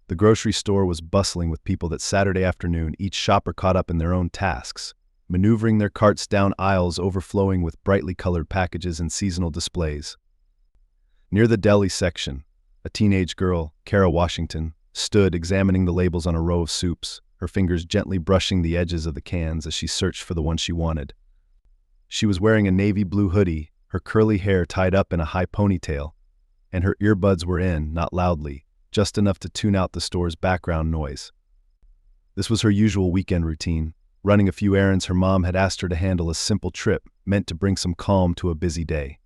The grocery store was bustling with people that Saturday afternoon, each shopper caught up in their own tasks, maneuvering their carts down aisles overflowing with brightly colored packages and seasonal displays. Near the deli section, a teenage girl, Kara Washington, stood examining the labels on a row of soups, her fingers gently brushing the edges of the cans as she searched for the one she wanted. She was wearing a navy blue hoodie, her curly hair tied up in a high ponytail, and her earbuds were in, not loudly, just enough to tune out the store's background noise. This was her usual weekend routine, running a few errands her mom had asked her to handle, a simple trip meant to bring some calm to a busy day.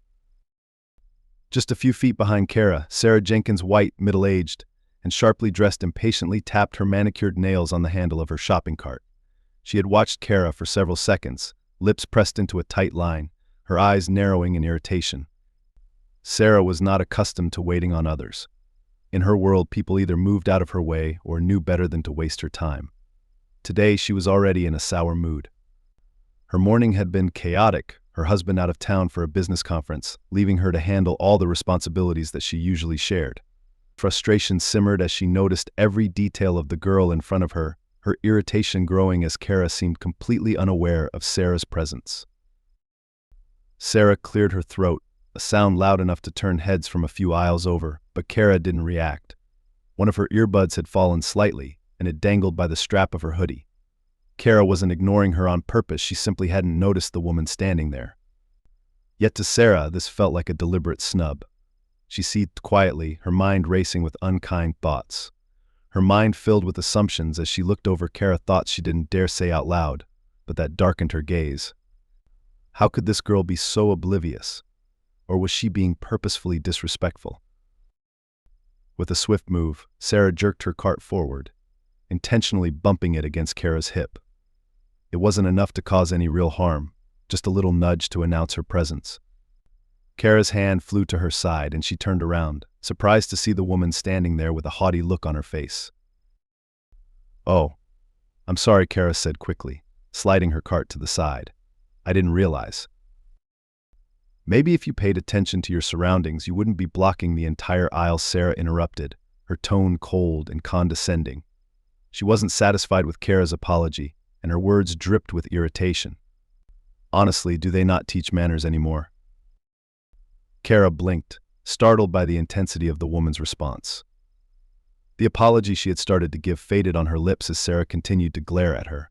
Just a few feet behind Kara, Sarah Jenkins, white, middle-aged, and sharply dressed, impatiently tapped her manicured nails on the handle of her shopping cart. She had watched Kara for several seconds, lips pressed into a tight line, her eyes narrowing in irritation. Sarah was not accustomed to waiting on others. In her world, people either moved out of her way or knew better than to waste her time. Today, she was already in a sour mood. Her morning had been chaotic, her husband out of town for a business conference, leaving her to handle all the responsibilities that she usually shared. Frustration simmered as she noticed every detail of the girl in front of her, her irritation growing as Kara seemed completely unaware of Sarah's presence. Sarah cleared her throat, a sound loud enough to turn heads from a few aisles over, but Kara didn't react. One of her earbuds had fallen slightly, and it dangled by the strap of her hoodie. Kara wasn't ignoring her on purpose, she simply hadn't noticed the woman standing there. Yet to Sarah, this felt like a deliberate snub. She seethed quietly, her mind racing with unkind thoughts. Her mind filled with assumptions as she looked over Kara, thoughts she didn't dare say out loud, but that darkened her gaze. How could this girl be so oblivious? Or was she being purposefully disrespectful? With a swift move, Sarah jerked her cart forward, intentionally bumping it against Kara's hip. It wasn't enough to cause any real harm, just a little nudge to announce her presence. Kara's hand flew to her side and she turned around, surprised to see the woman standing there with a haughty look on her face. "Oh, I'm sorry," Kara said quickly, sliding her cart to the side. "I didn't realize." "Maybe if you paid attention to your surroundings, you wouldn't be blocking the entire aisle," Sarah interrupted, her tone cold and condescending. She wasn't satisfied with Kara's apology, and her words dripped with irritation. Honestly, do they not teach manners anymore? Kara blinked, startled by the intensity of the woman's response. The apology she had started to give faded on her lips as Sarah continued to glare at her,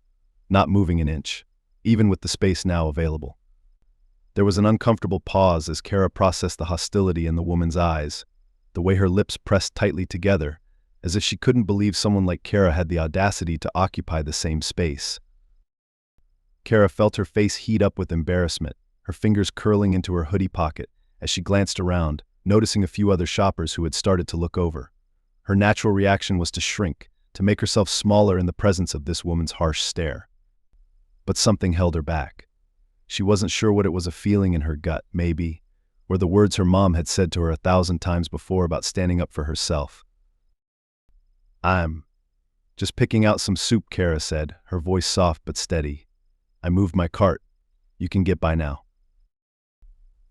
not moving an inch, even with the space now available. There was an uncomfortable pause as Kara processed the hostility in the woman's eyes, the way her lips pressed tightly together, as if she couldn't believe someone like Kara had the audacity to occupy the same space. Kara felt her face heat up with embarrassment, her fingers curling into her hoodie pocket as she glanced around, noticing a few other shoppers who had started to look over. Her natural reaction was to shrink, to make herself smaller in the presence of this woman's harsh stare. But something held her back. She wasn't sure what it was, a feeling in her gut, maybe, or the words her mom had said to her 1,000 times before about standing up for herself. "I'm just picking out some soup," Kara said, her voice soft but steady. "I moved my cart. You can get by now."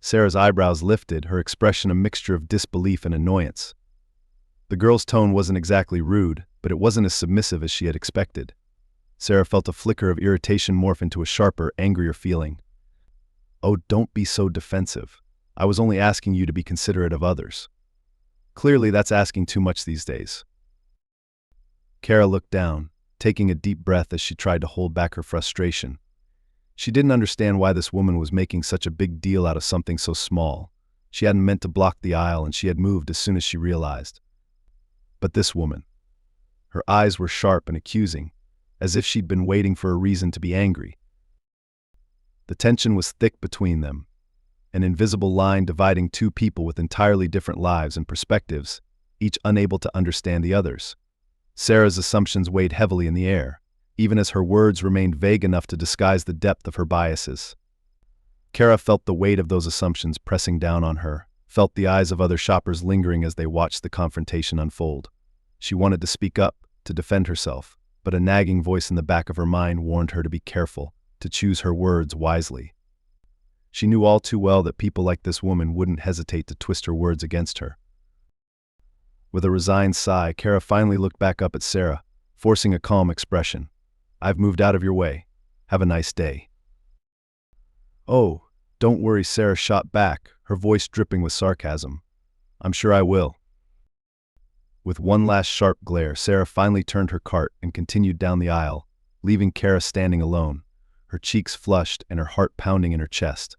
Sarah's eyebrows lifted, her expression a mixture of disbelief and annoyance. The girl's tone wasn't exactly rude, but it wasn't as submissive as she had expected. Sarah felt a flicker of irritation morph into a sharper, angrier feeling. "Oh, don't be so defensive. I was only asking you to be considerate of others. Clearly, that's asking too much these days." Kara looked down, taking a deep breath as she tried to hold back her frustration. She didn't understand why this woman was making such a big deal out of something so small. She hadn't meant to block the aisle, and she had moved as soon as she realized. But this woman. Her eyes were sharp and accusing, as if she'd been waiting for a reason to be angry. The tension was thick between them, an invisible line dividing two people with entirely different lives and perspectives, each unable to understand the other's. Sarah's assumptions weighed heavily in the air, even as her words remained vague enough to disguise the depth of her biases. Kara felt the weight of those assumptions pressing down on her, felt the eyes of other shoppers lingering as they watched the confrontation unfold. She wanted to speak up, to defend herself, but a nagging voice in the back of her mind warned her to be careful, to choose her words wisely. She knew all too well that people like this woman wouldn't hesitate to twist her words against her. With a resigned sigh, Kara finally looked back up at Sarah, forcing a calm expression. "I've moved out of your way. Have a nice day." "Oh, don't worry," Sarah shot back, her voice dripping with sarcasm. "I'm sure I will." With one last sharp glare, Sarah finally turned her cart and continued down the aisle, leaving Kara standing alone, her cheeks flushed and her heart pounding in her chest.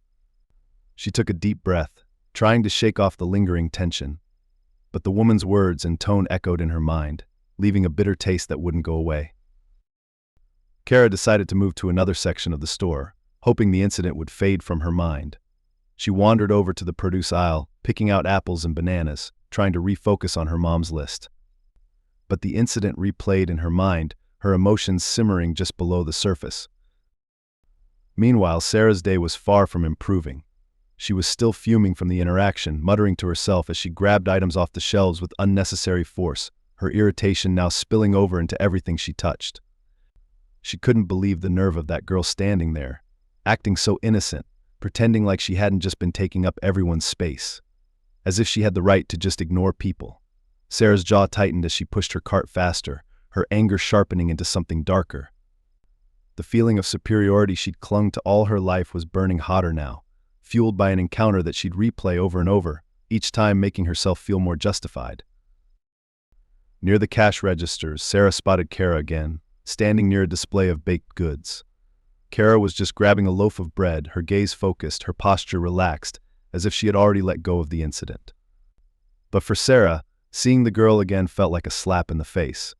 She took a deep breath, trying to shake off the lingering tension. But the woman's words and tone echoed in her mind, leaving a bitter taste that wouldn't go away. Kara decided to move to another section of the store, hoping the incident would fade from her mind. She wandered over to the produce aisle, picking out apples and bananas, trying to refocus on her mom's list. But the incident replayed in her mind, her emotions simmering just below the surface. Meanwhile, Sarah's day was far from improving. She was still fuming from the interaction, muttering to herself as she grabbed items off the shelves with unnecessary force, her irritation now spilling over into everything she touched. She couldn't believe the nerve of that girl standing there, acting so innocent, pretending like she hadn't just been taking up everyone's space, as if she had the right to just ignore people. Sarah's jaw tightened as she pushed her cart faster, her anger sharpening into something darker. The feeling of superiority she'd clung to all her life was burning hotter now, fueled by an encounter that she'd replay over and over, each time making herself feel more justified. Near the cash registers, Sarah spotted Kara again, standing near a display of baked goods. Kara was just grabbing a loaf of bread, her gaze focused, her posture relaxed, as if she had already let go of the incident. But for Sarah, seeing the girl again felt like a slap in the face.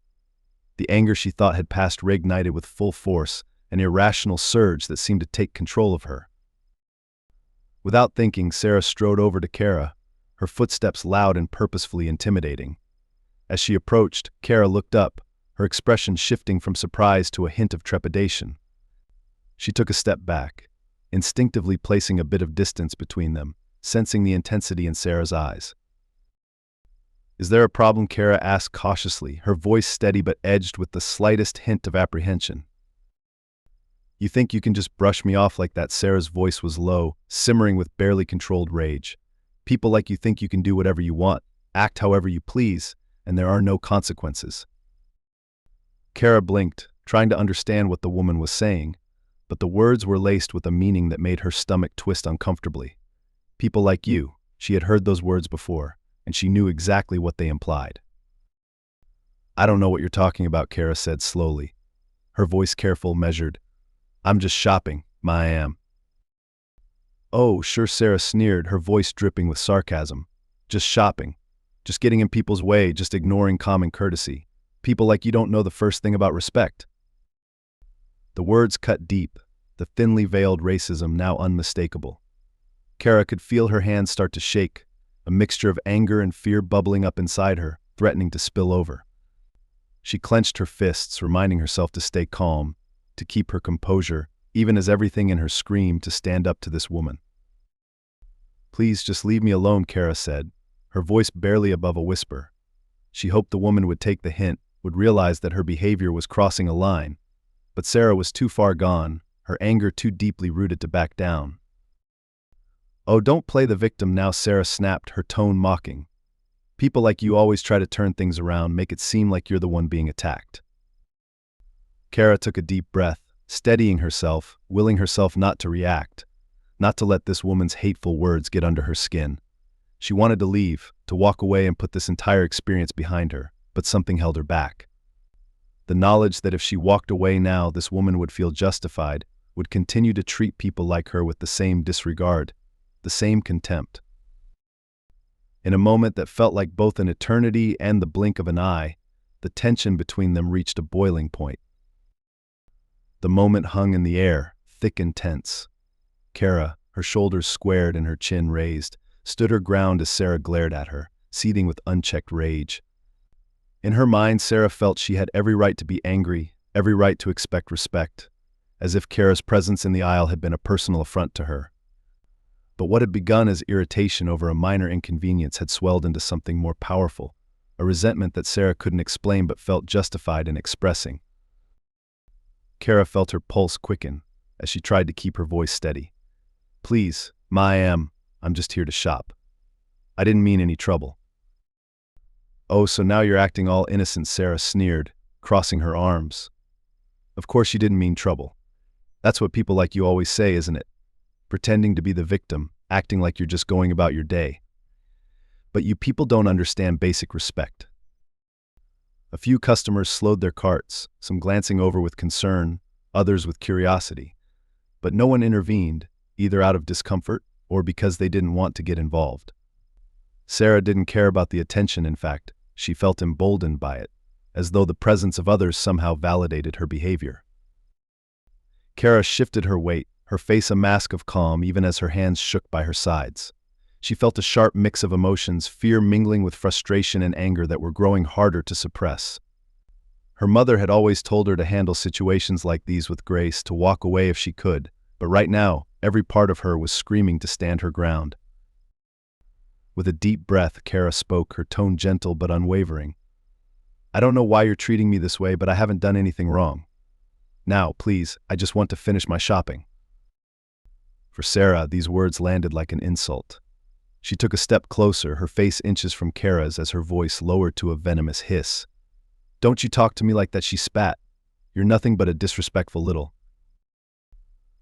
The anger she thought had passed reignited with full force, an irrational surge that seemed to take control of her. Without thinking, Sarah strode over to Kara, her footsteps loud and purposefully intimidating. As she approached, Kara looked up, her expression shifting from surprise to a hint of trepidation. She took a step back, instinctively placing a bit of distance between them, sensing the intensity in Sarah's eyes. "Is there a problem?" Kara asked cautiously, her voice steady but edged with the slightest hint of apprehension. "You think you can just brush me off like that?" Sarah's voice was low, simmering with barely controlled rage. "People like you think you can do whatever you want, act however you please, and there are no consequences." Kara blinked, trying to understand what the woman was saying, but the words were laced with a meaning that made her stomach twist uncomfortably. "People like you," she had heard those words before, and she knew exactly what they implied. "I don't know what you're talking about," Kara said slowly, her voice careful, measured. "I'm just shopping, I am." "Oh, sure," Sarah sneered, her voice dripping with sarcasm. "Just shopping. Just getting in people's way, just ignoring common courtesy. People like you don't know the first thing about respect." The words cut deep, the thinly veiled racism now unmistakable. Kara could feel her hands start to shake, a mixture of anger and fear bubbling up inside her, threatening to spill over. She clenched her fists, reminding herself to stay calm, to keep her composure, even as everything in her screamed to stand up to this woman. "Please just leave me alone," Kara said, her voice barely above a whisper. She hoped the woman would take the hint, would realize that her behavior was crossing a line. But Sarah was too far gone, her anger too deeply rooted to back down. "Oh, don't play the victim now," Sarah snapped, her tone mocking. "People like you always try to turn things around, make it seem like you're the one being attacked." Kara took a deep breath, steadying herself, willing herself not to react, not to let this woman's hateful words get under her skin. She wanted to leave, to walk away and put this entire experience behind her, but something held her back. The knowledge that if she walked away now, this woman would feel justified, would continue to treat people like her with the same disregard, the same contempt. In a moment that felt like both an eternity and the blink of an eye, the tension between them reached a boiling point. The moment hung in the air, thick and tense. Kara, her shoulders squared and her chin raised, stood her ground as Sarah glared at her, seething with unchecked rage. In her mind, Sarah felt she had every right to be angry, every right to expect respect, as if Kara's presence in the aisle had been a personal affront to her. But what had begun as irritation over a minor inconvenience had swelled into something more powerful, a resentment that Sarah couldn't explain but felt justified in expressing. Kara felt her pulse quicken as she tried to keep her voice steady. "Please, I'm just here to shop. I didn't mean any trouble." "Oh, so now you're acting all innocent," Sarah sneered, crossing her arms. "Of course you didn't mean trouble. That's what people like you always say, isn't it? Pretending to be the victim, acting like you're just going about your day. But you people don't understand basic respect." A few customers slowed their carts, some glancing over with concern, others with curiosity. But no one intervened, either out of discomfort or because they didn't want to get involved. Sarah didn't care about the attention, in fact. She felt emboldened by it, as though the presence of others somehow validated her behavior. Kara shifted her weight, her face a mask of calm even as her hands shook by her sides. She felt a sharp mix of emotions, fear mingling with frustration and anger that were growing harder to suppress. Her mother had always told her to handle situations like these with grace, to walk away if she could, but right now, every part of her was screaming to stand her ground. With a deep breath, Kara spoke, her tone gentle but unwavering. "I don't know why you're treating me this way, but I haven't done anything wrong. Now, please, I just want to finish my shopping." For Sarah, these words landed like an insult. She took a step closer, her face inches from Kara's as her voice lowered to a venomous hiss. "Don't you talk to me like that," she spat. "You're nothing but a disrespectful little."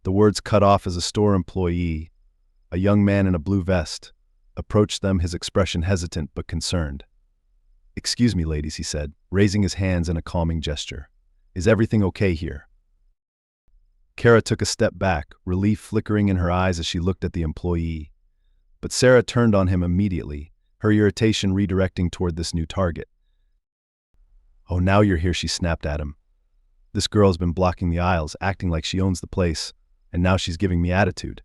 The words cut off as a store employee, a young man in a blue vest, approached them, his expression hesitant but concerned. "Excuse me, ladies," he said, raising his hands in a calming gesture. "Is everything okay here?" Kara took a step back, relief flickering in her eyes as she looked at the employee. But Sarah turned on him immediately, her irritation redirecting toward this new target. "Oh, now you're here," she snapped at him. "This girl has been blocking the aisles, acting like she owns the place, and now she's giving me attitude.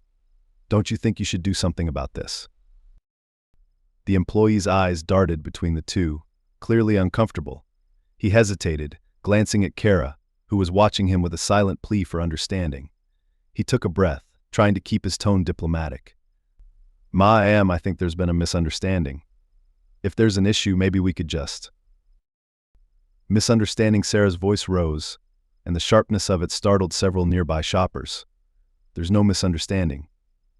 Don't you think you should do something about this?" The employee's eyes darted between the two, clearly uncomfortable. He hesitated, glancing at Kara, who was watching him with a silent plea for understanding. He took a breath, trying to keep his tone diplomatic. I think there's been a misunderstanding. If there's an issue, maybe we could just..." Misunderstanding, Sarah's voice rose, and the sharpness of it startled several nearby shoppers. "There's no misunderstanding.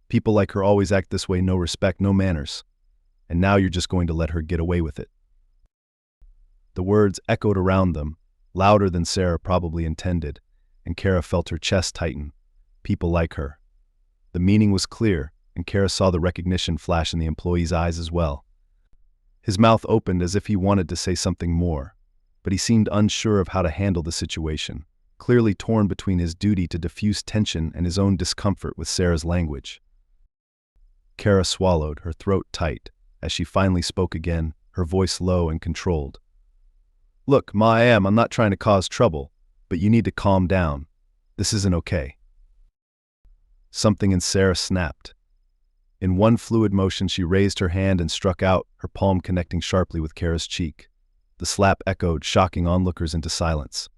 People like her always act this way, no respect, no manners. And now you're just going to let her get away with it." The words echoed around them, louder than Sarah probably intended, and Kara felt her chest tighten. People like her. The meaning was clear, and Kara saw the recognition flash in the employee's eyes as well. His mouth opened as if he wanted to say something more, but he seemed unsure of how to handle the situation, clearly torn between his duty to diffuse tension and his own discomfort with Sarah's language. Kara swallowed, her throat tight, as she finally spoke again, her voice low and controlled. "Look, I'm not trying to cause trouble, but you need to calm down. This isn't okay." Something in Sarah snapped. In one fluid motion, she raised her hand and struck out, her palm connecting sharply with Kara's cheek. The slap echoed, shocking onlookers into silence.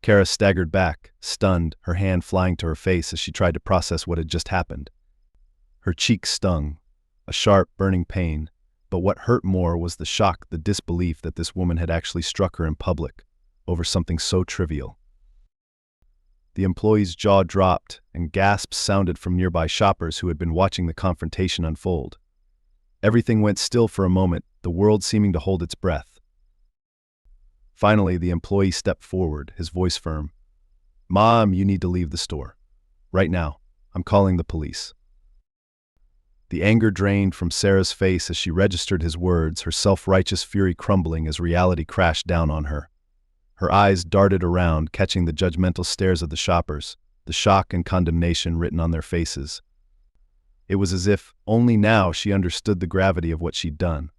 Kara staggered back, stunned, her hand flying to her face as she tried to process what had just happened. Her cheek stung, a sharp, burning pain, but what hurt more was the shock, the disbelief that this woman had actually struck her in public, over something so trivial. The employee's jaw dropped, and gasps sounded from nearby shoppers who had been watching the confrontation unfold. Everything went still for a moment, the world seeming to hold its breath. Finally, the employee stepped forward, his voice firm. "Mom, you need to leave the store. Right now. I'm calling the police." The anger drained from Sarah's face as she registered his words, her self-righteous fury crumbling as reality crashed down on her. Her eyes darted around, catching the judgmental stares of the shoppers, the shock and condemnation written on their faces. It was as if only now she understood the gravity of what she'd done.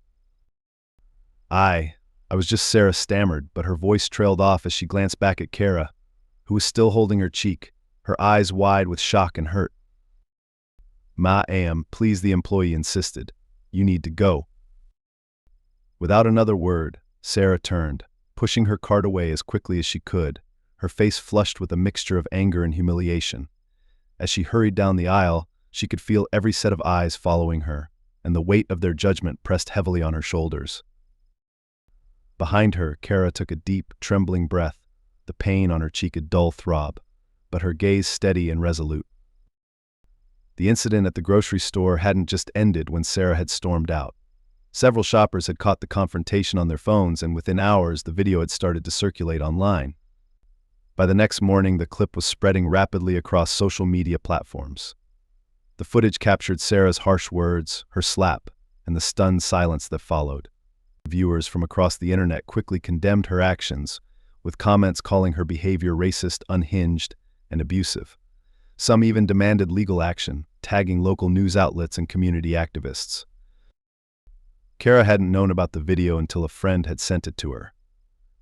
I was just," Sarah stammered, but her voice trailed off as she glanced back at Kara, who was still holding her cheek, her eyes wide with shock and hurt. Please," the employee insisted. "You need to go." Without another word, Sarah turned, pushing her cart away as quickly as she could, her face flushed with a mixture of anger and humiliation. As she hurried down the aisle, she could feel every set of eyes following her, and the weight of their judgment pressed heavily on her shoulders. Behind her, Kara took a deep, trembling breath, the pain on her cheek a dull throb, but her gaze steady and resolute. The incident at the grocery store hadn't just ended when Sarah had stormed out. Several shoppers had caught the confrontation on their phones, and within hours the video had started to circulate online. By the next morning, the clip was spreading rapidly across social media platforms. The footage captured Sarah's harsh words, her slap, and the stunned silence that followed. Viewers from across the internet quickly condemned her actions, with comments calling her behavior racist, unhinged, and abusive. Some even demanded legal action, tagging local news outlets and community activists. Kara hadn't known about the video until a friend had sent it to her.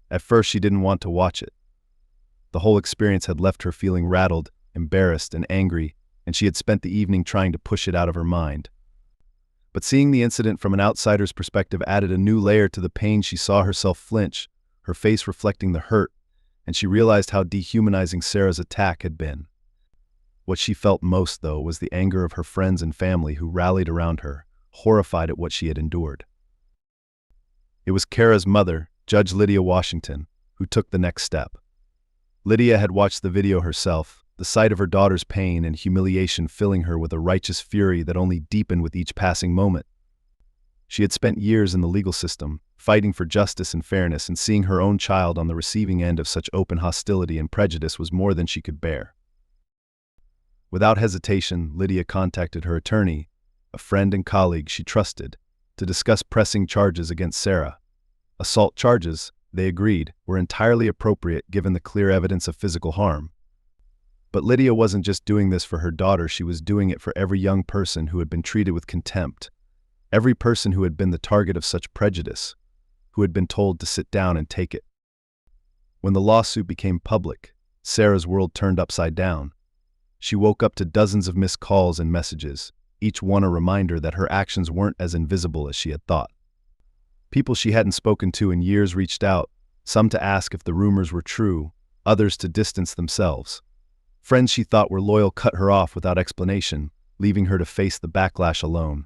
At first, she didn't want to watch it. The whole experience had left her feeling rattled, embarrassed, and angry, and she had spent the evening trying to push it out of her mind. But seeing the incident from an outsider's perspective added a new layer to the pain. She saw herself flinch, her face reflecting the hurt, and she realized how dehumanizing Sarah's attack had been. What she felt most, though, was the anger of her friends and family who rallied around her, horrified at what she had endured. It was Kara's mother, Judge Lydia Washington, who took the next step. Lydia had watched the video herself, the sight of her daughter's pain and humiliation filling her with a righteous fury that only deepened with each passing moment. She had spent years in the legal system, fighting for justice and fairness, and seeing her own child on the receiving end of such open hostility and prejudice was more than she could bear. Without hesitation, Lydia contacted her attorney, a friend and colleague she trusted, to discuss pressing charges against Sarah. Assault charges, they agreed, were entirely appropriate given the clear evidence of physical harm. But Lydia wasn't just doing this for her daughter, she was doing it for every young person who had been treated with contempt, every person who had been the target of such prejudice, who had been told to sit down and take it. When the lawsuit became public, Sarah's world turned upside down. She woke up to dozens of missed calls and messages, each one a reminder that her actions weren't as invisible as she had thought. People she hadn't spoken to in years reached out, some to ask if the rumors were true, others to distance themselves. Friends she thought were loyal cut her off without explanation, leaving her to face the backlash alone.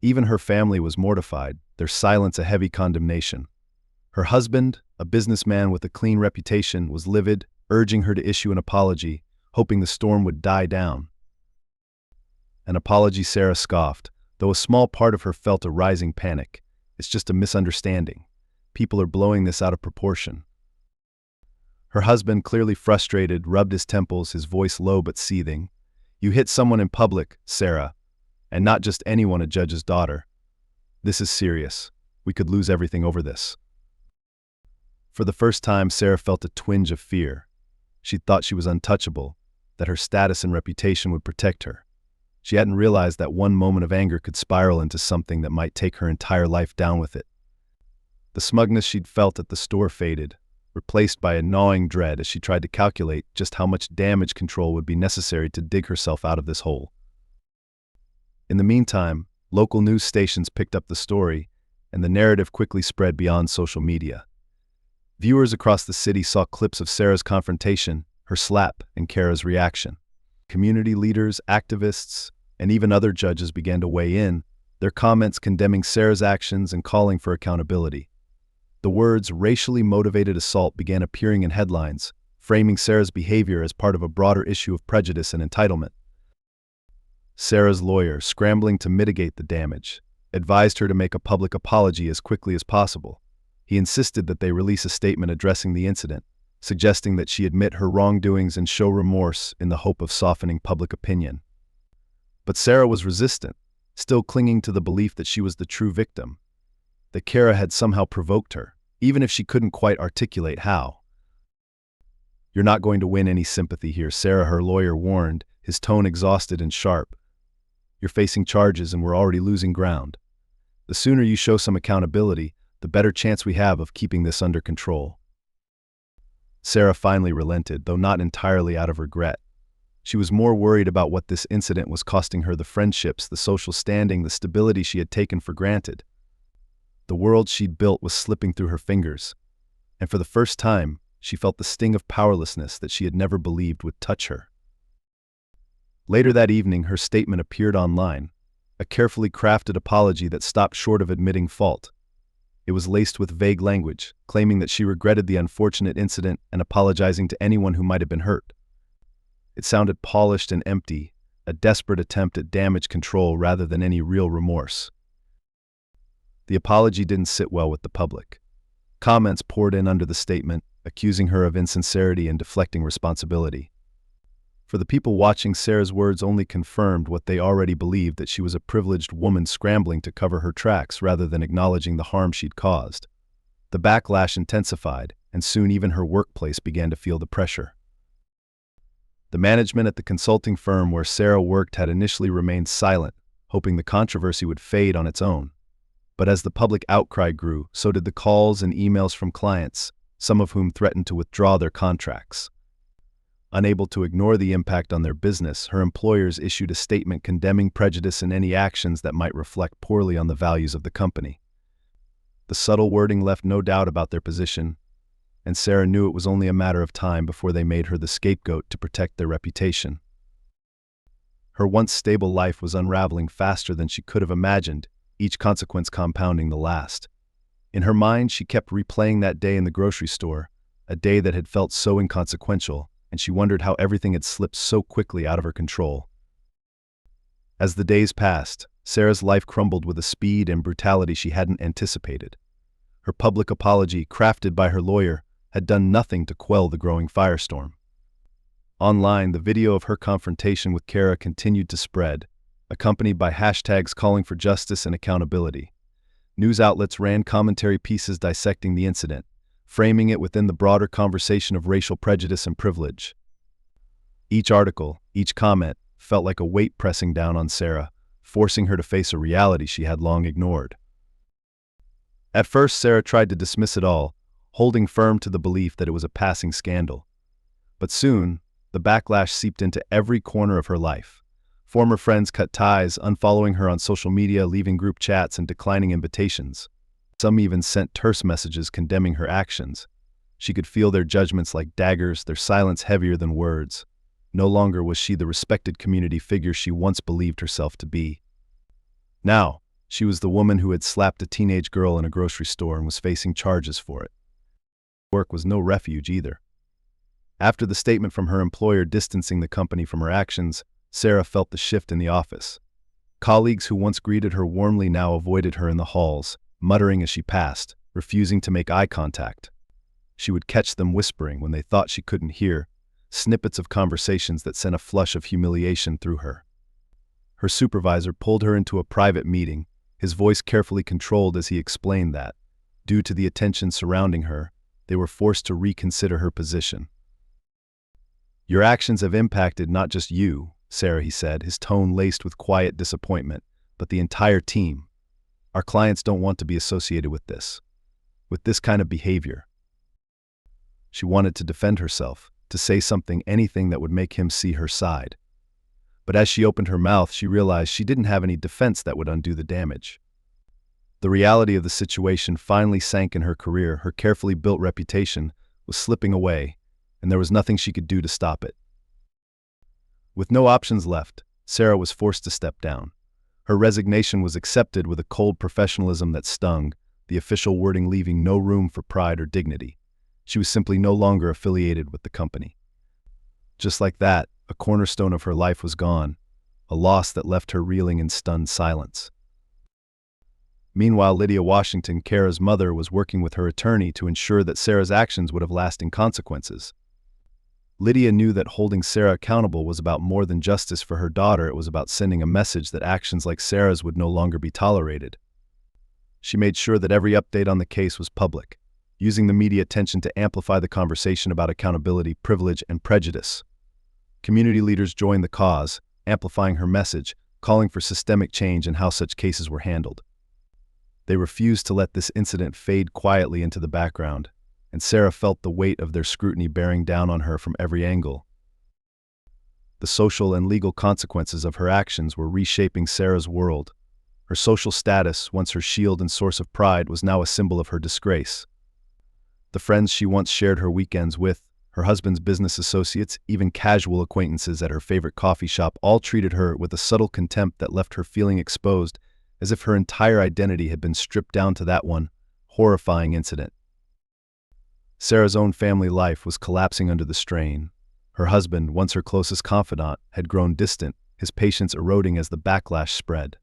Even her family was mortified, their silence a heavy condemnation. Her husband, a businessman with a clean reputation, was livid, urging her to issue an apology, hoping the storm would die down. An apology, Sarah scoffed, though a small part of her felt a rising panic. It's just a misunderstanding. People are blowing this out of proportion. Her husband, clearly frustrated, rubbed his temples, his voice low but seething. You hit someone in public, Sarah, and not just anyone, a judge's daughter. This is serious. We could lose everything over this. For the first time, Sarah felt a twinge of fear. She thought she was untouchable, that her status and reputation would protect her. She hadn't realized that one moment of anger could spiral into something that might take her entire life down with it. The smugness she'd felt at the store faded, replaced by a gnawing dread as she tried to calculate just how much damage control would be necessary to dig herself out of this hole. In the meantime, local news stations picked up the story, and the narrative quickly spread beyond social media. Viewers across the city saw clips of Sarah's confrontation, her slap, and Kara's reaction. Community leaders, activists, and even other judges began to weigh in, their comments condemning Sarah's actions and calling for accountability. The words racially motivated assault began appearing in headlines, framing Sarah's behavior as part of a broader issue of prejudice and entitlement. Sarah's lawyer, scrambling to mitigate the damage, advised her to make a public apology as quickly as possible. He insisted that they release a statement addressing the incident, suggesting that she admit her wrongdoings and show remorse in the hope of softening public opinion. But Sarah was resistant, still clinging to the belief that she was the true victim, that Kara had somehow provoked her, even if she couldn't quite articulate how. You're not going to win any sympathy here, Sarah, her lawyer warned, his tone exhausted and sharp. You're facing charges and we're already losing ground. The sooner you show some accountability, the better chance we have of keeping this under control. Sarah finally relented, though not entirely out of regret. She was more worried about what this incident was costing her, the friendships, the social standing, the stability she had taken for granted. The world she'd built was slipping through her fingers, and for the first time, she felt the sting of powerlessness that she had never believed would touch her. Later that evening, her statement appeared online, a carefully crafted apology that stopped short of admitting fault. It was laced with vague language, claiming that she regretted the unfortunate incident and apologizing to anyone who might have been hurt. It sounded polished and empty, a desperate attempt at damage control rather than any real remorse. The apology didn't sit well with the public. Comments poured in under the statement, accusing her of insincerity and deflecting responsibility. For the people watching, Sarah's words only confirmed what they already believed, that she was a privileged woman scrambling to cover her tracks rather than acknowledging the harm she'd caused. The backlash intensified, and soon even her workplace began to feel the pressure. The management at the consulting firm where Sarah worked had initially remained silent, hoping the controversy would fade on its own. But as the public outcry grew, so did the calls and emails from clients, some of whom threatened to withdraw their contracts. Unable to ignore the impact on their business, her employers issued a statement condemning prejudice and any actions that might reflect poorly on the values of the company. The subtle wording left no doubt about their position, and Sarah knew it was only a matter of time before they made her the scapegoat to protect their reputation. Her once stable life was unraveling faster than she could have imagined, each consequence compounding the last. In her mind, she kept replaying that day in the grocery store, a day that had felt so inconsequential, and she wondered how everything had slipped so quickly out of her control. As the days passed, Sarah's life crumbled with a speed and brutality she hadn't anticipated. Her public apology, crafted by her lawyer, had done nothing to quell the growing firestorm. Online, the video of her confrontation with Kara continued to spread, accompanied by hashtags calling for justice and accountability. News outlets ran commentary pieces dissecting the incident, framing it within the broader conversation of racial prejudice and privilege. Each article, each comment, felt like a weight pressing down on Sarah, forcing her to face a reality she had long ignored. At first, Sarah tried to dismiss it all, holding firm to the belief that it was a passing scandal. But soon, the backlash seeped into every corner of her life. Former friends cut ties, unfollowing her on social media, leaving group chats, and declining invitations. Some even sent terse messages condemning her actions. She could feel their judgments like daggers, their silence heavier than words. No longer was she the respected community figure she once believed herself to be. Now, she was the woman who had slapped a teenage girl in a grocery store and was facing charges for it. Work was no refuge either. After the statement from her employer distancing the company from her actions, Sarah felt the shift in the office. Colleagues who once greeted her warmly now avoided her in the halls, muttering as she passed, refusing to make eye contact. She would catch them whispering when they thought she couldn't hear, snippets of conversations that sent a flush of humiliation through her. Her supervisor pulled her into a private meeting, his voice carefully controlled as he explained that, due to the attention surrounding her, they were forced to reconsider her position. "Your actions have impacted not just you, Sarah," he said, his tone laced with quiet disappointment, "but the entire team. Our clients don't want to be associated with this kind of behavior." She wanted to defend herself, to say something, anything that would make him see her side. But as she opened her mouth, she realized she didn't have any defense that would undo the damage. The reality of the situation finally sank in her career. Her carefully built reputation was slipping away, and there was nothing she could do to stop it. With no options left, Sarah was forced to step down. Her resignation was accepted with a cold professionalism that stung, the official wording leaving no room for pride or dignity. She was simply no longer affiliated with the company. Just like that, a cornerstone of her life was gone, a loss that left her reeling in stunned silence. Meanwhile, Lydia Washington, Kara's mother, was working with her attorney to ensure that Sarah's actions would have lasting consequences. Lydia knew that holding Sarah accountable was about more than justice for her daughter. It was about sending a message that actions like Sarah's would no longer be tolerated. She made sure that every update on the case was public, using the media attention to amplify the conversation about accountability, privilege, and prejudice. Community leaders joined the cause, amplifying her message, calling for systemic change in how such cases were handled. They refused to let this incident fade quietly into the background, and Sarah felt the weight of their scrutiny bearing down on her from every angle. The social and legal consequences of her actions were reshaping Sarah's world. Her social status, once her shield and source of pride, was now a symbol of her disgrace. The friends she once shared her weekends with, her husband's business associates, even casual acquaintances at her favorite coffee shop, all treated her with a subtle contempt that left her feeling exposed, as if her entire identity had been stripped down to that one horrifying incident. Sarah's own family life was collapsing under the strain. Her husband, once her closest confidant, had grown distant, his patience eroding as the backlash spread.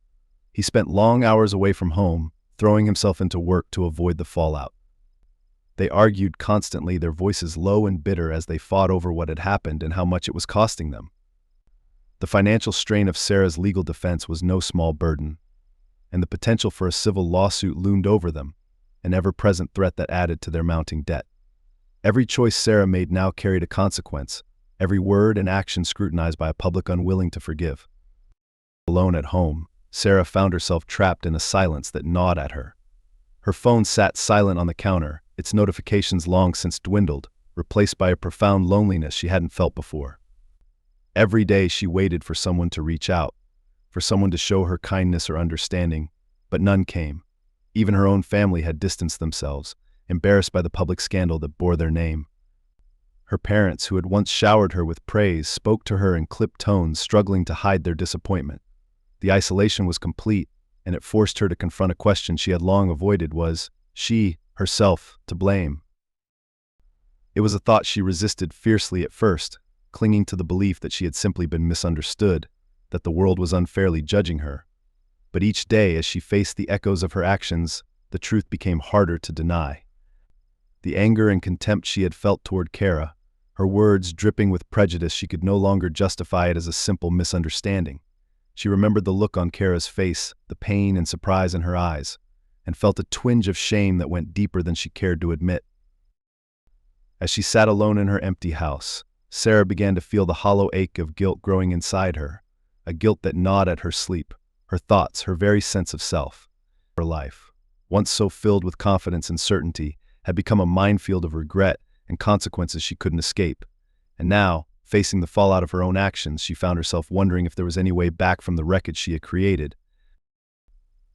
He spent long hours away from home, throwing himself into work to avoid the fallout. They argued constantly, their voices low and bitter as they fought over what had happened and how much it was costing them. The financial strain of Sarah's legal defense was no small burden, and the potential for a civil lawsuit loomed over them, an ever-present threat that added to their mounting debt. Every choice Sarah made now carried a consequence, every word and action scrutinized by a public unwilling to forgive. Alone at home, Sarah found herself trapped in a silence that gnawed at her. Her phone sat silent on the counter, its notifications long since dwindled, replaced by a profound loneliness she hadn't felt before. Every day she waited for someone to reach out, for someone to show her kindness or understanding, but none came. Even her own family had distanced themselves, embarrassed by the public scandal that bore their name. Her parents, who had once showered her with praise, spoke to her in clipped tones, struggling to hide their disappointment. The isolation was complete, and it forced her to confront a question she had long avoided: was she, herself, to blame? It was a thought she resisted fiercely at first, clinging to the belief that she had simply been misunderstood, that the world was unfairly judging her. But each day, as she faced the echoes of her actions, the truth became harder to deny. The anger and contempt she had felt toward Kara, her words dripping with prejudice, she could no longer justify it as a simple misunderstanding. She remembered the look on Kara's face, the pain and surprise in her eyes, and felt a twinge of shame that went deeper than she cared to admit. As she sat alone in her empty house, Sarah began to feel the hollow ache of guilt growing inside her, a guilt that gnawed at her sleep, her thoughts, her very sense of self. Her life, once so filled with confidence and certainty, had become a minefield of regret and consequences she couldn't escape. And now, facing the fallout of her own actions, she found herself wondering if there was any way back from the wreckage she had created.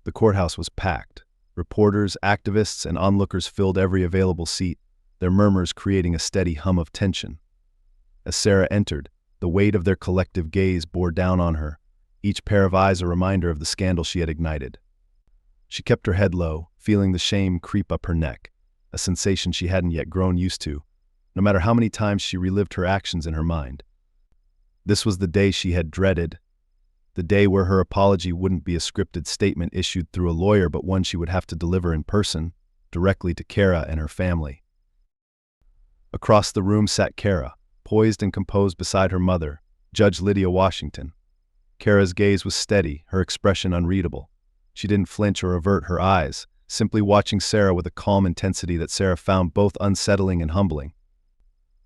The courthouse was packed. Reporters, activists, and onlookers filled every available seat, their murmurs creating a steady hum of tension. As Sarah entered, the weight of their collective gaze bore down on her, each pair of eyes a reminder of the scandal she had ignited. She kept her head low, feeling the shame creep up her neck, a sensation she hadn't yet grown used to, no matter how many times she relived her actions in her mind. This was the day she had dreaded, the day where her apology wouldn't be a scripted statement issued through a lawyer, but one she would have to deliver in person, directly to Kara and her family. Across the room sat Kara, poised and composed beside her mother, Judge Lydia Washington. Kara's gaze was steady, her expression unreadable. She didn't flinch or avert her eyes, simply watching Sarah with a calm intensity that Sarah found both unsettling and humbling.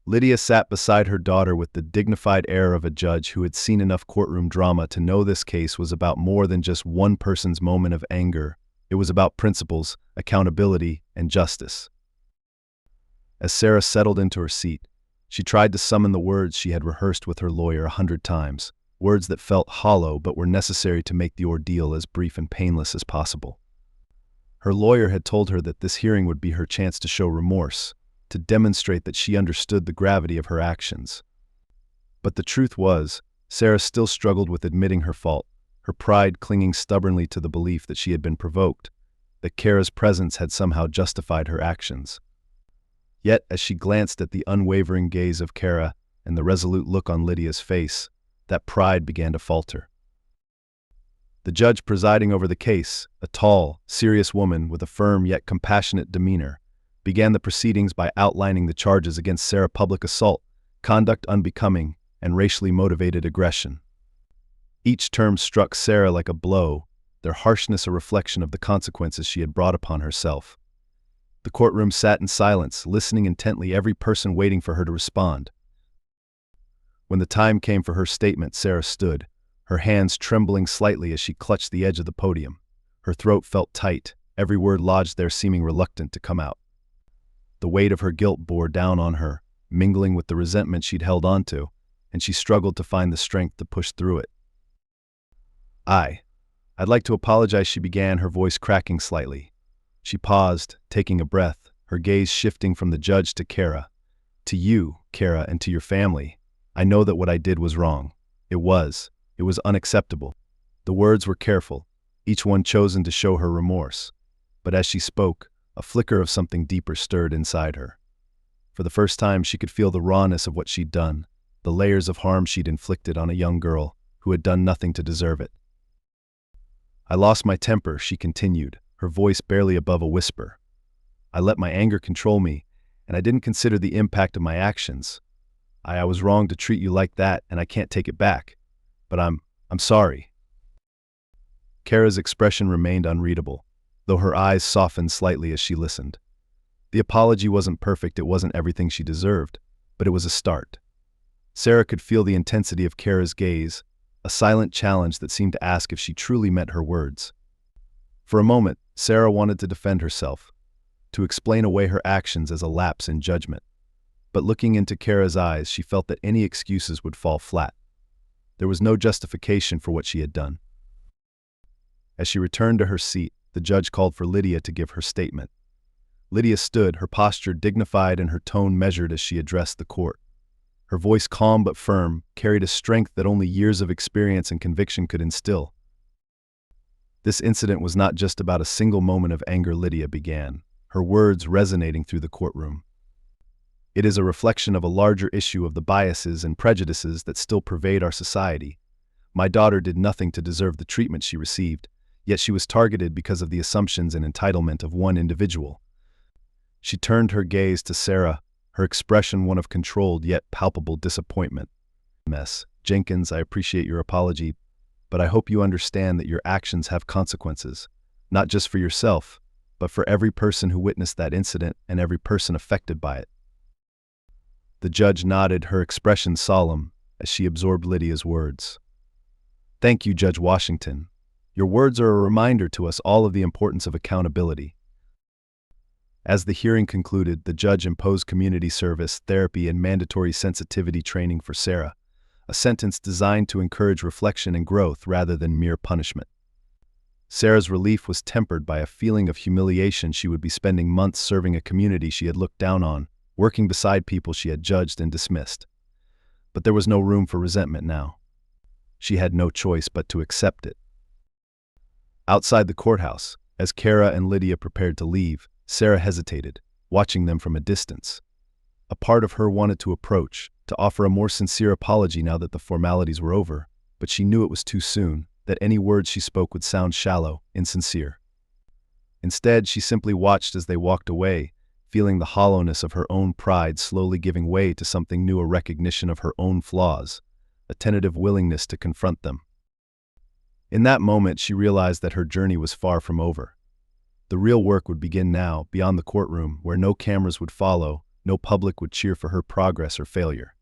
Lydia sat beside her daughter with the dignified air of a judge who had seen enough courtroom drama to know this case was about more than just one person's moment of anger. It was about principles, accountability, and justice. As Sarah settled into her seat, she tried to summon the words she had rehearsed with her lawyer 100 times, words that felt hollow but were necessary to make the ordeal as brief and painless as possible. Her lawyer had told her that this hearing would be her chance to show remorse, to demonstrate that she understood the gravity of her actions. But the truth was, Sarah still struggled with admitting her fault, her pride clinging stubbornly to the belief that she had been provoked, that Kara's presence had somehow justified her actions. Yet, as she glanced at the unwavering gaze of Kara and the resolute look on Lydia's face, that pride began to falter. The judge presiding over the case, a tall, serious woman with a firm yet compassionate demeanor, began the proceedings by outlining the charges against Sarah: public assault, conduct unbecoming, and racially motivated aggression. Each term struck Sarah like a blow, their harshness a reflection of the consequences she had brought upon herself. The courtroom sat in silence, listening intently, every person waiting for her to respond. When the time came for her statement, Sarah stood, her hands trembling slightly as she clutched the edge of the podium. Her throat felt tight, every word lodged there seeming reluctant to come out. The weight of her guilt bore down on her, mingling with the resentment she'd held onto, and she struggled to find the strength to push through it. I'd like to apologize," she began, her voice cracking slightly. She paused, taking a breath, her gaze shifting from the judge to Kara. "To you, Kara, and to your family. I know that what I did was wrong. It was unacceptable." The words were careful, each one chosen to show her remorse. But as she spoke, a flicker of something deeper stirred inside her. For the first time, she could feel the rawness of what she'd done, the layers of harm she'd inflicted on a young girl who had done nothing to deserve it. "I lost my temper," she continued, her voice barely above a whisper. "I let my anger control me, and I didn't consider the impact of my actions. I was wrong to treat you like that, and I can't take it back. But I'm sorry." Kara's expression remained unreadable, though her eyes softened slightly as she listened. The apology wasn't perfect, it wasn't everything she deserved, but it was a start. Sarah could feel the intensity of Kara's gaze, a silent challenge that seemed to ask if she truly meant her words. For a moment, Sarah wanted to defend herself, to explain away her actions as a lapse in judgment. But looking into Kara's eyes, she felt that any excuses would fall flat. There was no justification for what she had done. As she returned to her seat, the judge called for Lydia to give her statement. Lydia stood, her posture dignified and her tone measured as she addressed the court. Her voice, calm but firm, carried a strength that only years of experience and conviction could instill. This incident was not just about a single moment of anger, Lydia began, her words resonating through the courtroom. It is a reflection of a larger issue of the biases and prejudices that still pervade our society. My daughter did nothing to deserve the treatment she received, yet she was targeted because of the assumptions and entitlement of one individual. She turned her gaze to Sarah, her expression one of controlled yet palpable disappointment. "Ms. Jenkins, I appreciate your apology, but I hope you understand that your actions have consequences, not just for yourself, but for every person who witnessed that incident and every person affected by it." The judge nodded, her expression solemn, as she absorbed Lydia's words. "Thank you, Judge Washington. Your words are a reminder to us all of the importance of accountability." As the hearing concluded, the judge imposed community service, therapy, and mandatory sensitivity training for Sarah, a sentence designed to encourage reflection and growth rather than mere punishment. Sarah's relief was tempered by a feeling of humiliation. She would be spending months serving a community she had looked down on, working beside people she had judged and dismissed. But there was no room for resentment now. She had no choice but to accept it. Outside the courthouse, as Kara and Lydia prepared to leave, Sarah hesitated, watching them from a distance. A part of her wanted to approach, to offer a more sincere apology now that the formalities were over, but she knew it was too soon, that any words she spoke would sound shallow, insincere. Instead, she simply watched as they walked away, feeling the hollowness of her own pride slowly giving way to something new, a recognition of her own flaws, a tentative willingness to confront them. In that moment, she realized that her journey was far from over. The real work would begin now, beyond the courtroom, where no cameras would follow, no public would cheer for her progress or failure.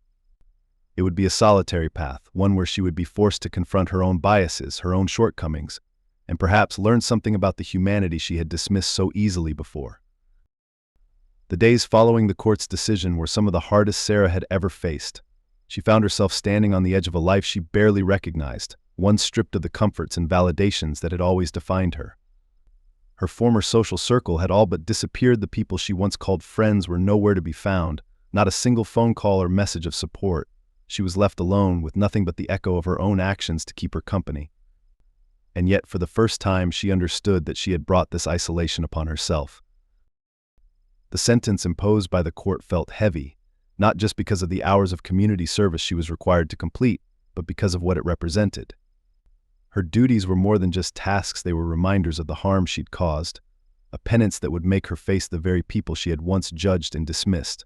It would be a solitary path, one where she would be forced to confront her own biases, her own shortcomings, and perhaps learn something about the humanity she had dismissed so easily before. The days following the court's decision were some of the hardest Sarah had ever faced. She found herself standing on the edge of a life she barely recognized, one stripped of the comforts and validations that had always defined her. Her former social circle had all but disappeared. The people she once called friends were nowhere to be found, not a single phone call or message of support. She was left alone with nothing but the echo of her own actions to keep her company. And yet, for the first time, she understood that she had brought this isolation upon herself. The sentence imposed by the court felt heavy, not just because of the hours of community service she was required to complete, but because of what it represented. Her duties were more than just tasks, they were reminders of the harm she'd caused, a penance that would make her face the very people she had once judged and dismissed.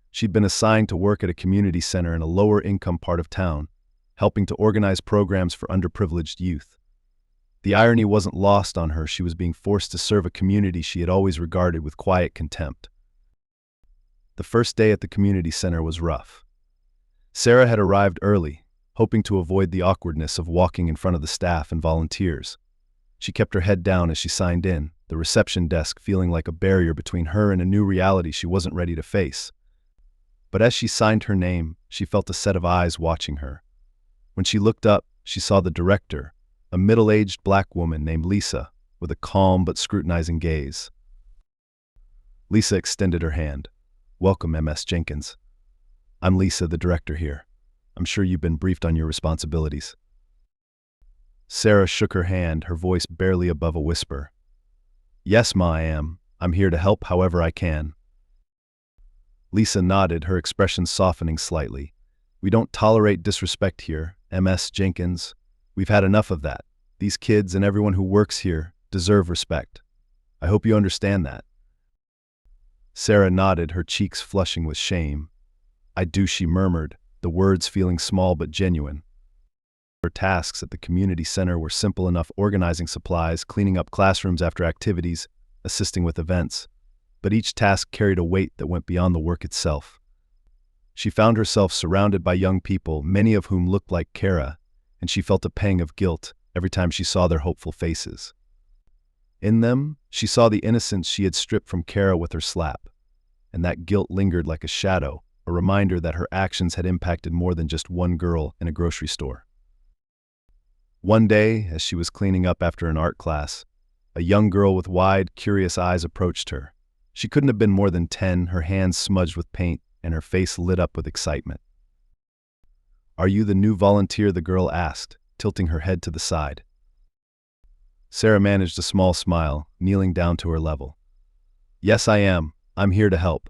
She'd been assigned to work at a community center in a lower-income part of town, helping to organize programs for underprivileged youth. The irony wasn't lost on her. She was being forced to serve a community she had always regarded with quiet contempt. The first day at the community center was rough. Sarah had arrived early, hoping to avoid the awkwardness of walking in front of the staff and volunteers. She kept her head down as she signed in, the reception desk feeling like a barrier between her and a new reality she wasn't ready to face. But as she signed her name, she felt a set of eyes watching her. When she looked up, she saw the director, a middle-aged black woman named Lisa, with a calm but scrutinizing gaze. Lisa extended her hand. "Welcome, Ms. Jenkins. I'm Lisa, the director here. I'm sure you've been briefed on your responsibilities." Sarah shook her hand, her voice barely above a whisper. "Yes, Ma, I am. I'm here to help however I can." Lisa nodded, her expression softening slightly. "We don't tolerate disrespect here, Ms. Jenkins. We've had enough of that. These kids and everyone who works here deserve respect. I hope you understand that." Sarah nodded, her cheeks flushing with shame. "I do," she murmured, the words feeling small but genuine. Her tasks at the community center were simple enough: organizing supplies, cleaning up classrooms after activities, assisting with events. But each task carried a weight that went beyond the work itself. She found herself surrounded by young people, many of whom looked like Kara, and she felt a pang of guilt every time she saw their hopeful faces. In them, she saw the innocence she had stripped from Kara with her slap, and that guilt lingered like a shadow, a reminder that her actions had impacted more than just one girl in a grocery store. One day, as she was cleaning up after an art class, a young girl with wide, curious eyes approached her. She couldn't have been more than 10, her hands smudged with paint, and her face lit up with excitement. "Are you the new volunteer?" the girl asked, tilting her head to the side. Sarah managed a small smile, kneeling down to her level. "Yes, I am. I'm here to help."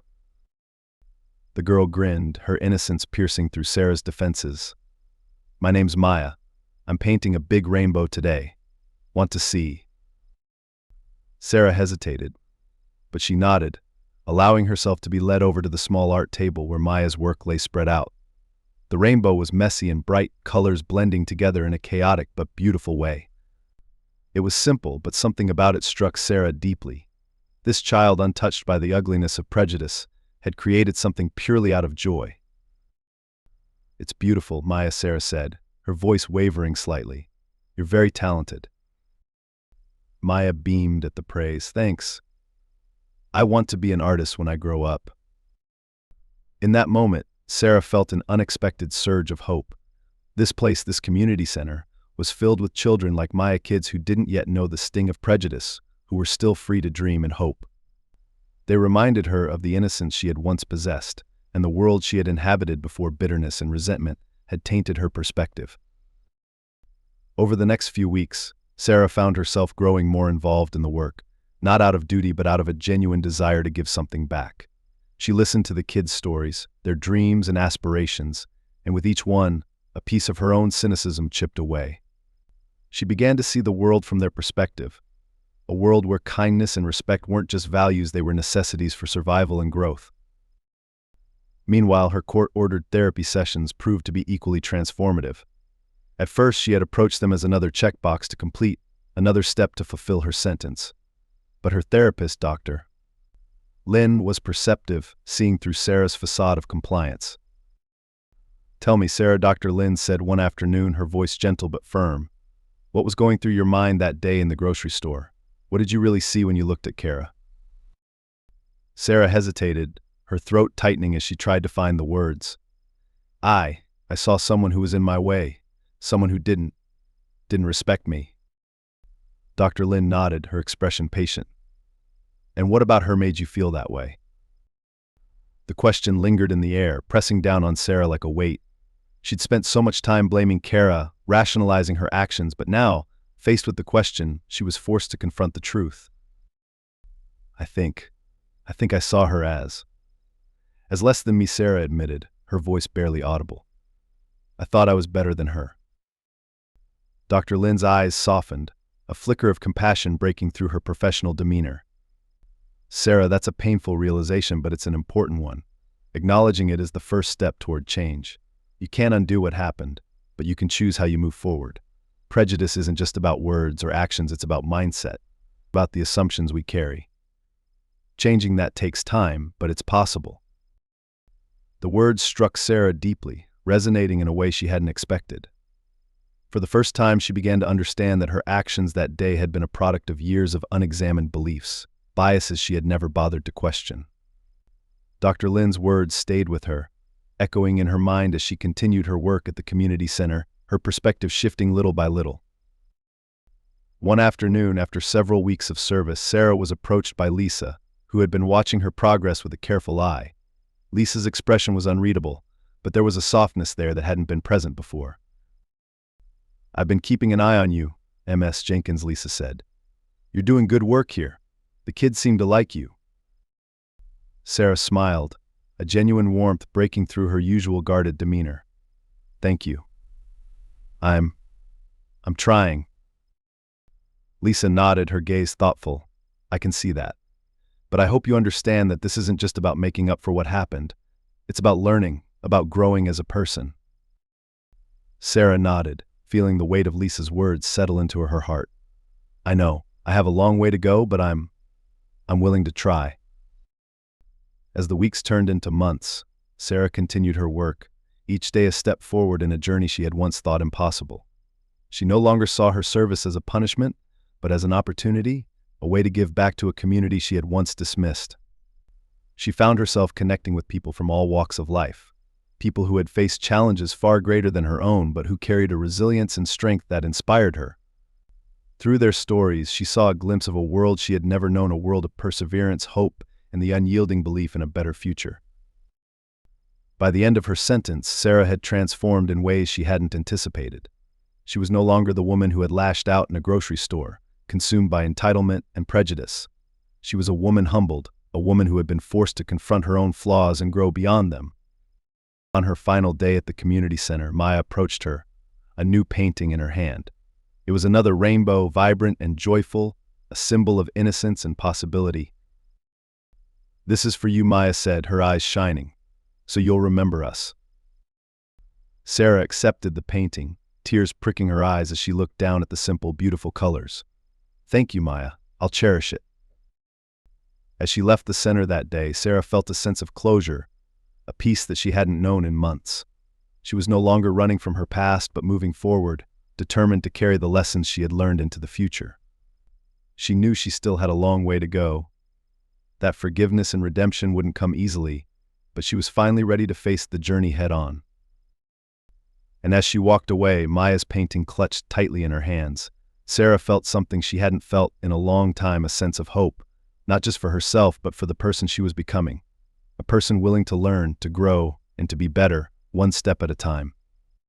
The girl grinned, her innocence piercing through Sarah's defenses. "My name's Maya. I'm painting a big rainbow today. Want to see?" Sarah hesitated, but she nodded, allowing herself to be led over to the small art table where Maya's work lay spread out. The rainbow was messy and bright, colors blending together in a chaotic but beautiful way. It was simple, but something about it struck Sarah deeply. This child, untouched by the ugliness of prejudice, had created something purely out of joy. "It's beautiful," Sarah said, her voice wavering slightly. "You're very talented." Maya beamed at the praise. "Thanks. I want to be an artist when I grow up." In that moment, Sarah felt an unexpected surge of hope. This place, this community center, was filled with children like Maya, kids who didn't yet know the sting of prejudice, who were still free to dream and hope. They reminded her of the innocence she had once possessed, and the world she had inhabited before bitterness and resentment had tainted her perspective. Over the next few weeks, Sarah found herself growing more involved in the work, not out of duty but out of a genuine desire to give something back. She listened to the kids' stories, their dreams and aspirations, and with each one, a piece of her own cynicism chipped away. She began to see the world from their perspective, a world where kindness and respect weren't just values, they were necessities for survival and growth. Meanwhile, her court-ordered therapy sessions proved to be equally transformative. At first, she had approached them as another checkbox to complete, another step to fulfill her sentence. But her therapist, Dr. Lynn, was perceptive, seeing through Sarah's facade of compliance. "Tell me, Sarah," Dr. Lynn said one afternoon, her voice gentle but firm. "What was going through your mind that day in the grocery store? What did you really see when you looked at Kara?" Sarah hesitated, her throat tightening as she tried to find the words. I saw someone who was in my way, someone who didn't respect me." Dr. Lynn nodded, her expression patient. "And what about her made you feel that way?" The question lingered in the air, pressing down on Sarah like a weight. She'd spent so much time blaming Kara, rationalizing her actions, but now, faced with the question, she was forced to confront the truth. I think I saw her as less than me," Sarah admitted, her voice barely audible. "I thought I was better than her." Dr. Lynn's eyes softened, a flicker of compassion breaking through her professional demeanor. "Sarah, that's a painful realization, but it's an important one. Acknowledging it is the first step toward change. You can't undo what happened, but you can choose how you move forward. Prejudice isn't just about words or actions, it's about mindset, about the assumptions we carry. Changing that takes time, but it's possible." The words struck Sarah deeply, resonating in a way she hadn't expected. For the first time, she began to understand that her actions that day had been a product of years of unexamined beliefs, biases she had never bothered to question. Dr. Lynn's words stayed with her, echoing in her mind as she continued her work at the community center, her perspective shifting little by little. One afternoon, after several weeks of service, Sarah was approached by Lisa, who had been watching her progress with a careful eye. Lisa's expression was unreadable, but there was a softness there that hadn't been present before. "I've been keeping an eye on you, Ms. Jenkins," Lisa said. "You're doing good work here. The kids seem to like you." Sarah smiled, a genuine warmth breaking through her usual guarded demeanor. "Thank you. I'm trying." Lisa nodded, her gaze thoughtful. I can see that. But I hope you understand that this isn't just about making up for what happened. It's about learning, about growing as a person. Sarah nodded, feeling the weight of Lisa's words settle into her heart. I know, I have a long way to go, but I'm willing to try. As the weeks turned into months, Sarah continued her work, each day a step forward in a journey she had once thought impossible. She no longer saw her service as a punishment, but as an opportunity, a way to give back to a community she had once dismissed. She found herself connecting with people from all walks of life, people who had faced challenges far greater than her own but who carried a resilience and strength that inspired her. Through their stories, she saw a glimpse of a world she had never known, a world of perseverance, hope, and the unyielding belief in a better future. By the end of her sentence, Sarah had transformed in ways she hadn't anticipated. She was no longer the woman who had lashed out in a grocery store, consumed by entitlement and prejudice. She was a woman humbled, a woman who had been forced to confront her own flaws and grow beyond them. On her final day at the community center, Maya approached her, a new painting in her hand. It was another rainbow, vibrant and joyful, a symbol of innocence and possibility. This is for you, Maya said, her eyes shining, so you'll remember us. Sarah accepted the painting, tears pricking her eyes as she looked down at the simple, beautiful colors. Thank you, Maya. I'll cherish it. As she left the center that day, Sarah felt a sense of closure, a peace that she hadn't known in months. She was no longer running from her past, but moving forward, determined to carry the lessons she had learned into the future. She knew she still had a long way to go, that forgiveness and redemption wouldn't come easily, but she was finally ready to face the journey head-on. And as she walked away, Maya's painting clutched tightly in her hands. Sarah felt something she hadn't felt in a long time, a sense of hope, not just for herself, but for the person she was becoming. A person willing to learn, to grow, and to be better, one step at a time.